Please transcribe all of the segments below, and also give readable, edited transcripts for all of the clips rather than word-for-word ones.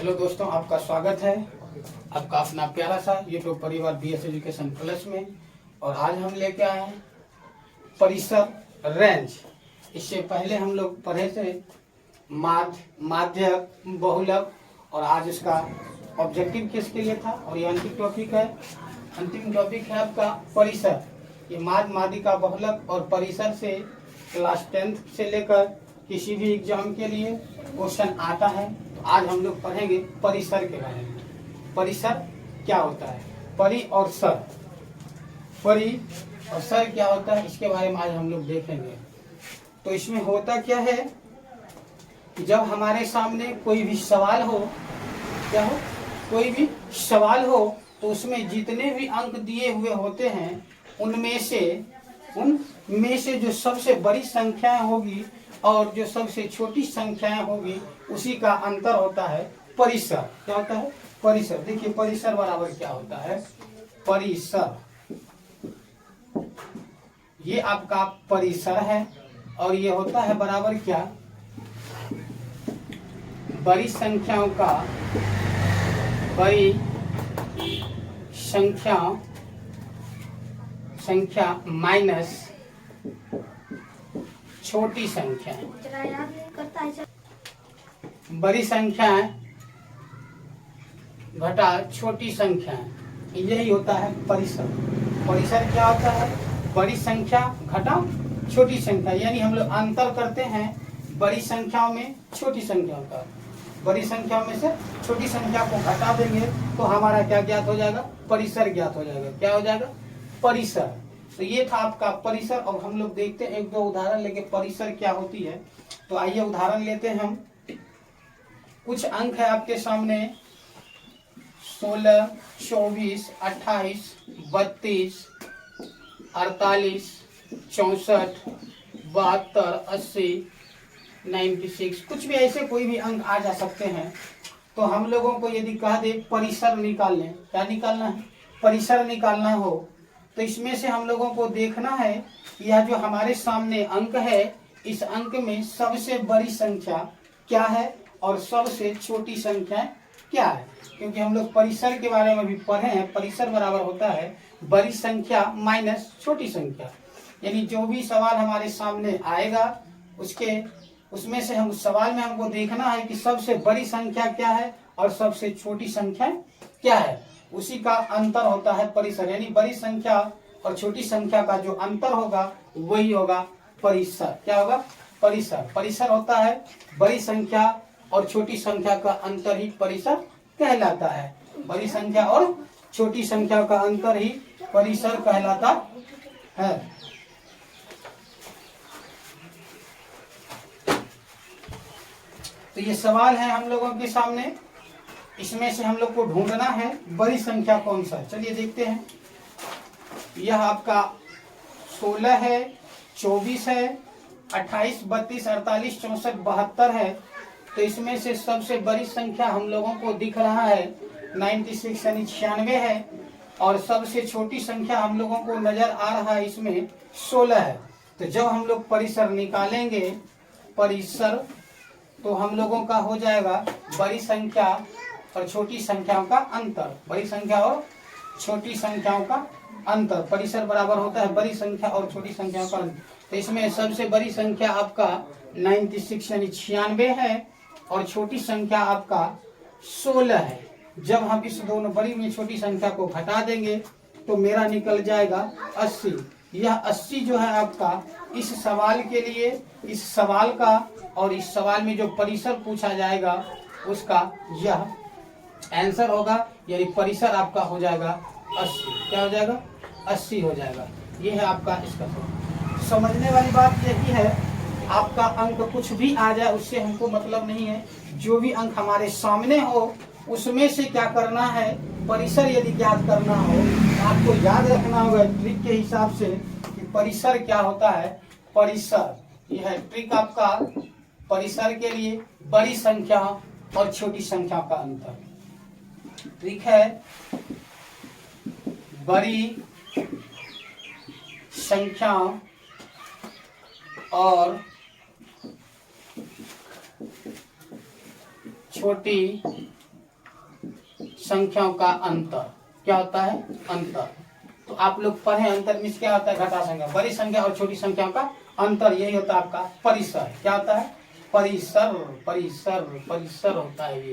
Hello दोस्तों, आपका स्वागत है आपका अपना प्यारा सा यूट्यूब परिवार BS एजुकेशन प्लस में। और आज हम लेके आए हैं परिसर रेंज। इससे पहले हम लोग पढ़े थे माध्यक, बहुलक, और आज इसका ऑब्जेक्टिव किसके लिए था और ये अंतिम टॉपिक है। अंतिम टॉपिक है आपका परिसर। ये माध्यिका, बहुलक और परिसर से क्लास 10th से लेकर किसी भी एग्जाम के लिए क्वेश्चन आता है। तो आज हम लोग पढ़ेंगे परिसर के बारे में। परिसर क्या होता है, परि और सर, परि और सर क्या होता है, इसके बारे में आज हम लोग देखेंगे। तो इसमें होता क्या है कि जब हमारे सामने कोई भी सवाल हो, क्या हो, कोई भी सवाल हो, तो उसमें जितने भी अंक दिए हुए होते हैं उनमें से जो सबसे बड़ी संख्याएं होगी और जो सबसे छोटी संख्याएं होगी उसी का अंतर होता है परिसर। क्या होता है? परिसर। देखिए परिसर बराबर क्या होता है, परिसर, ये आपका परिसर है और ये होता है बराबर क्या, बड़ी संख्याओं का, बड़ी संख्या माइनस छोटी संख्या। बड़ी संख्याएं घटा छोटी संख्याएं, यही होता है परिसर। परिसर क्या होता है? बड़ी संख्या घटा छोटी संख्या, यानी हम लोग अंतर करते हैं बड़ी संख्याओं में छोटी संख्याओं का। बड़ी संख्याओं में से छोटी संख्या को घटा देंगे तो हमारा क्या ज्ञात हो जाएगा? परिसर ज्ञात हो जाएगा। क्या हो जाएगा? परिसर। तो ये था आपका परिसर। अब हम लोग देखते हैं एक दो उदाहरण लेके परिसर क्या होती है। तो आइए उदाहरण लेते हैं हम। कुछ अंक है आपके सामने 16, 24, 28, 32, 48, 64, 72, 80, 96, कुछ भी ऐसे कोई भी अंक आ जा सकते हैं। तो हम लोगों को यदि कह दे परिसर निकालने, क्या निकालना है? परिसर निकालना हो, तो इसमें से हम लोगों को देखना है कि यह जो हमारे सामने अंक है, इस अंक में सबसे बड़ी संख्या क्या है और सबसे छोटी संख्या क्या है। क्योंकि हम लोग परिसर के बारे में भी पढ़े हैं, परिसर बराबर होता है बड़ी संख्या माइनस छोटी संख्या। यानी जो भी सवाल हमारे सामने आएगा उसमें से हम सवाल में हमको देखना है कि सबसे बड़ी संख्या क्या है और सबसे छोटी संख्या क्या है, उसी का अंतर होता है परिसर। यानी बड़ी संख्या और छोटी संख्या का जो अंतर होगा वही होगा परिसर। क्या होगा? परिसर। परिसर होता है बड़ी संख्या और छोटी संख्या का अंतर ही परिसर कहलाता है। बड़ी संख्या और छोटी संख्या का अंतर ही परिसर कहलाता है। तो ये सवाल है हम लोगों के सामने, इसमें से हम लोग को ढूंढना है बड़ी संख्या कौन सा है। चलिए देखते हैं। यह आपका 16 है, 24 है, 28, 32, 48, 64, 72 है। तो इसमें से सबसे बड़ी संख्या हम लोगों को दिख रहा है 96 यानी 96 है, और सबसे छोटी संख्या हम लोगों को नजर आ रहा है इसमें 16 है। तो जब हम लोग परिसर निकालेंगे, परिसर, तो हम लोगों का हो जाएगा बड़ी संख्या और छोटी संख्याओं का अंतर। बड़ी संख्या और छोटी संख्याओं का अंतर, परिसर बराबर होता है बड़ी संख्या और छोटी संख्याओं का अंतर। तो इसमें सबसे बड़ी संख्या आपका 96 यानी 96 है और छोटी संख्या आपका 16 है। जब हम इस दोनों बड़ी में छोटी संख्या को घटा देंगे तो मेरा निकल जाएगा 80। यह 80 जो है आपका इस सवाल के लिए, इस सवाल का और इस सवाल में जो परिसर पूछा जाएगा उसका यह आंसर होगा। यानी परिसर आपका हो जाएगा 80। क्या हो जाएगा? 80 हो जाएगा। ये है आपका इसका समझने वाली बात यही है। आपका अंक कुछ भी आ जाए उससे हमको मतलब नहीं है, जो भी अंक हमारे सामने हो उसमें से क्या करना है, परिसर यदि ज्ञात करना हो तो आपको याद रखना होगा ट्रिक के हिसाब से कि परिसर क्या होता है। परिसर, यह है ट्रिक आपका परिसर के लिए, बड़ी संख्या और छोटी संख्या का अंतर। ट्रिक है बड़ी संख्या और छोटी संख्याओं का अंतर क्या होता है? अंतर। तो आप लोग पढ़े अंतर मीन्स क्या होता है? घटा संख्या। बड़ी संख्या और छोटी संख्याओं का अंतर यही होता है आपका परिसर। क्या होता है? परिसर। परिसर परिसर होता है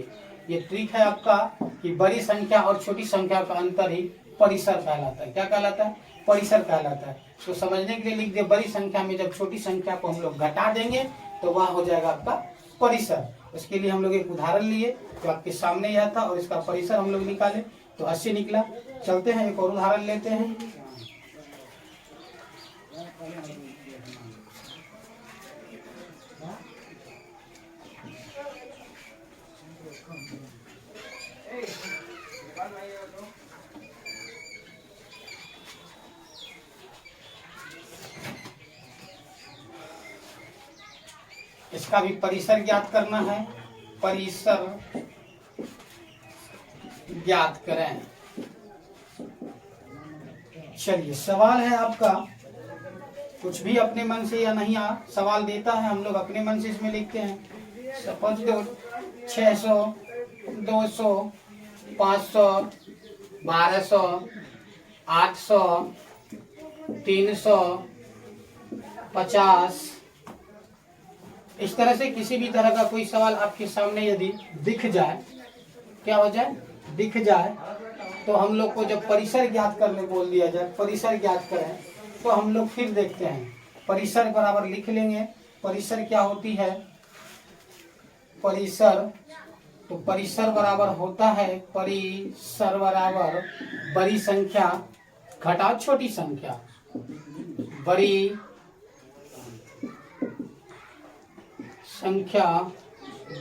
ये ट्रिक है आपका कि बड़ी संख्या और छोटी संख्या का अंतर ही परिसर कहलाता है। क्या कहलाता है? परिसर कहलाता है। तो समझने के लिए लिख दे, बड़ी संख्या में जब छोटी संख्या को हम लोग घटा देंगे तो वह हो जाएगा आपका परिसर। उसके लिए हम लोग एक उदाहरण लिए तो आपके सामने यह था और इसका परिसर हम लोग निकाले तो 80 निकला। चलते हैं एक और उदाहरण लेते हैं। इसका भी परिसर ज्ञात करना है। परिसर ज्ञात करें। चलिए सवाल है आपका, कुछ भी अपने मन से या नहीं सवाल देता है हम लोग अपने मन से इसमें लिखते हैं। सपोज दो 600, 200, 500, 1200, 800, 300, 50, इस तरह से किसी भी तरह का कोई सवाल आपके सामने यदि दिख जाए, क्या हो जाए? दिख जाए तो हम लोग को जब परिसर ज्ञात करने बोल दिया जाए, परिसर ज्ञात करें, तो हम लोग फिर देखते हैं। परिसर बराबर लिख लेंगे। परिसर क्या होती है? परिसर, तो परिसर बराबर होता है, परिसर बराबर बड़ी संख्या घटाओ छोटी संख्या। बड़ी संख्या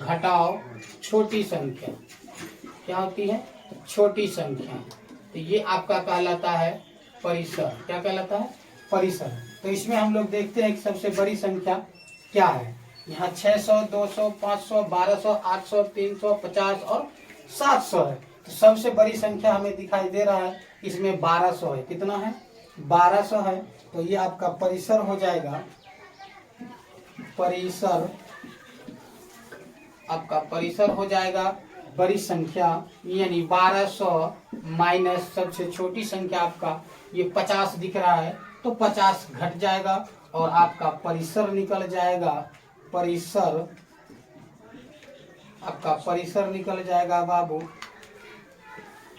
घटाओ छोटी संख्या क्या होती है? छोटी संख्या। तो ये आपका कहलाता है परिसर। क्या कहलाता है? परिसर। तो इसमें हम लोग देखते हैं कि सबसे बड़ी संख्या क्या है। यहाँ 600, 200, 500, 1200, 800, 300, 50 और 700 है। तो सबसे बड़ी संख्या हमें दिखाई दे रहा है, इसमें 1200 है। कितना है? 1200 है। तो ये आपका परिसर हो जाएगा। परिसर आपका परिसर हो जाएगा बड़ी संख्या, यानी 1200 माइनस सबसे छोटी संख्या आपका ये 50 दिख रहा है तो 50 घट जाएगा और आपका परिसर निकल जाएगा। परिसर आपका परिसर निकल जाएगा बाबू।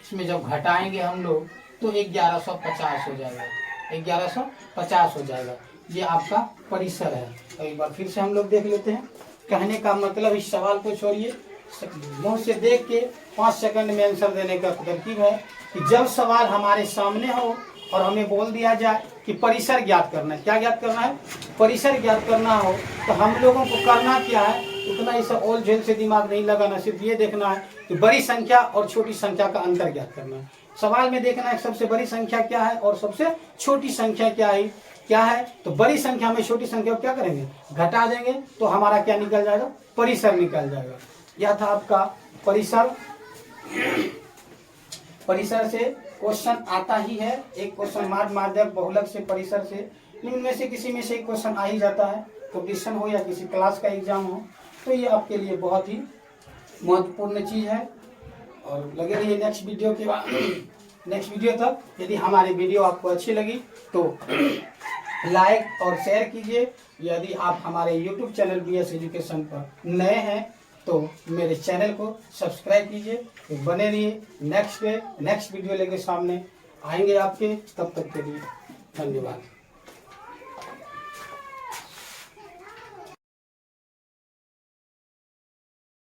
इसमें जब घटाएंगे हम लोग तो 1150 हो जाएगा। 1150 हो जाएगा। ये आपका परिसर है। तो एक बार फिर से हम लोग देख लेते हैं। कहने का मतलब इस सवाल को छोड़िए, मुंह से देख के 5 सेकंड में आंसर देने का तरकीब है कि जब सवाल हमारे सामने हो और हमें बोल दिया जाए कि परिसर ज्ञात करना है। क्या ज्ञात करना है? परिसर ज्ञात करना हो तो हम लोगों को करना क्या है? उतना ही सब ओल झेल से दिमाग नहीं लगाना, सिर्फ ये देखना है कि बड़ी संख्या और छोटी संख्या का अंतर ज्ञात करना है। सवाल में देखना है सबसे बड़ी संख्या क्या है और सबसे छोटी संख्या क्या है। तो बड़ी संख्या में छोटी संख्या को क्या करेंगे? घटा देंगे तो हमारा क्या निकल जाएगा? परिसर निकल जाएगा। यह था आपका परिसर। परिसर से क्वेश्चन आता ही है। एक क्वेश्चन माध्यक बहुलक से परिसर से निम्न में से किसी में से एक क्वेश्चन आ ही जाता है। कॉम्पिटिशन हो या किसी क्लास का एग्जाम हो तो ये आपके लिए बहुत ही महत्वपूर्ण चीज है। और लगे रहिए नेक्स्ट वीडियो के बाद, नेक्स्ट वीडियो तक। यदि हमारी वीडियो आपको अच्छी लगी तो लाइक और शेयर कीजिए। यदि आप हमारे YouTube चैनल BS एजुकेशन पर नए हैं तो मेरे चैनल को सब्सक्राइब कीजिए। तो बने रहिए। नेक्स्ट वीडियो लेके सामने आएंगे आपके। तब तक के लिए धन्यवाद।